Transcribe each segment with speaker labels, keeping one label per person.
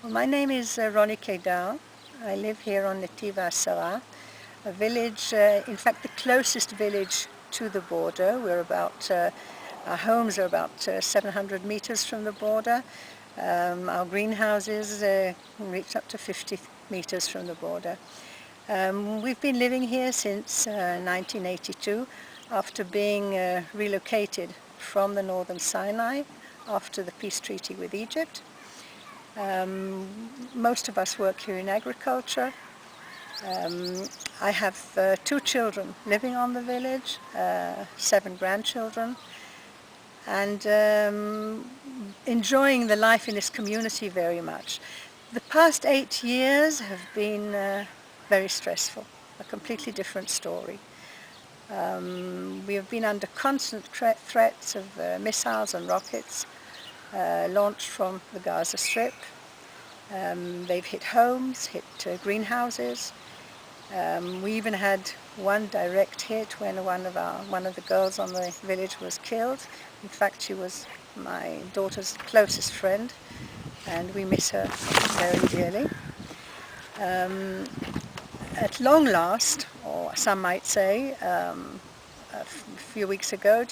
Speaker 1: Well, my name is Ronnie Kedar. I live here on Nativa Sara, a village, in fact the closest village to the border. Our homes are about 700 meters from the border. Our greenhouses reach up to 50 meters from the border. We've been living here since 1982 after being relocated from the northern Sinai after the peace treaty with Egypt. Most of us work here in agriculture. I have 2 children living on the village, 7 grandchildren, and enjoying the life in this community very much. The past 8 years have been very stressful, a completely different story. We have been under constant threats of missiles and rockets launched from the Gaza Strip. They've hit homes, hit greenhouses. We even had one direct hit when one of the girls on the village was killed. In fact, she was my daughter's closest friend, and we miss her very dearly. At long last, or some might say, a few weeks ago,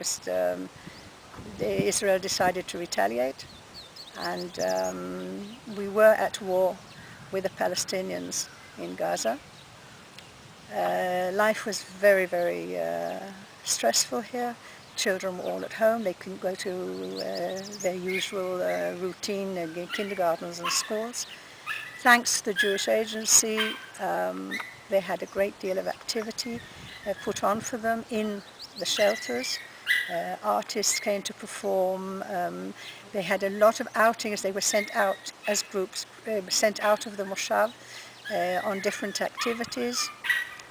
Speaker 1: Israel decided to retaliate, and we were at war with the Palestinians in Gaza. Life was very, very stressful here. Children were all at home. They couldn't go to their usual routine kindergartens and schools. Thanks to the Jewish Agency, they had a great deal of activity put on for them in the shelters. Artists came to perform. They had a lot of outings. They were sent out as groups, sent out of the Moshav on different activities.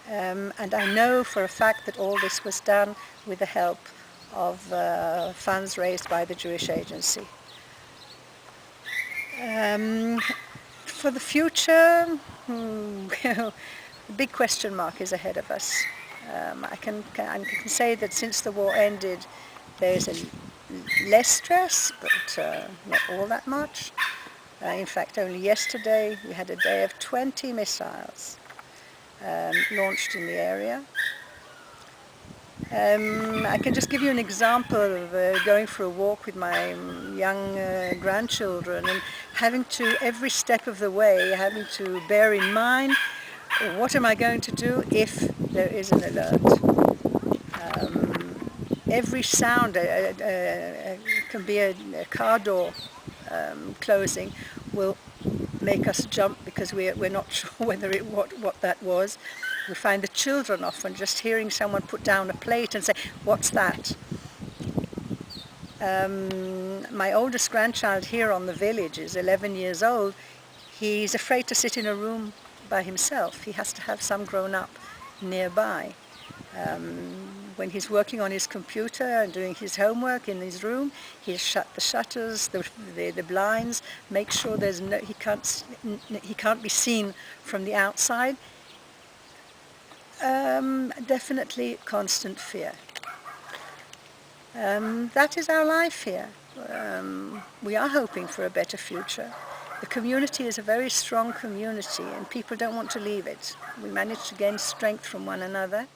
Speaker 1: And I know for a fact that all this was done with the help of funds raised by the Jewish Agency. For the future, the big question mark is ahead of us. I can say that since the war ended, there's less stress, but not all that much. In fact, only yesterday we had a day of 20 missiles launched in the area. I can just give you an example of going for a walk with my young grandchildren and having to, every step of the way, having to bear in mind, what am I going to do if there is an alert? Every sound, can be a car door closing, will make us jump because we're not sure whether what that was. We find the children often just hearing someone put down a plate and say, "What's that?" My oldest grandchild here on the village is 11 years old. He's afraid to sit in a room by himself. He has to have some grown-up nearby. When he's working on his computer and doing his homework in his room, he'll shut the shutters, the blinds, make sure he can't be seen from the outside. Definitely constant fear. That is our life here. We are hoping for a better future. The community is a very strong community and people don't want to leave it. We manage to gain strength from one another.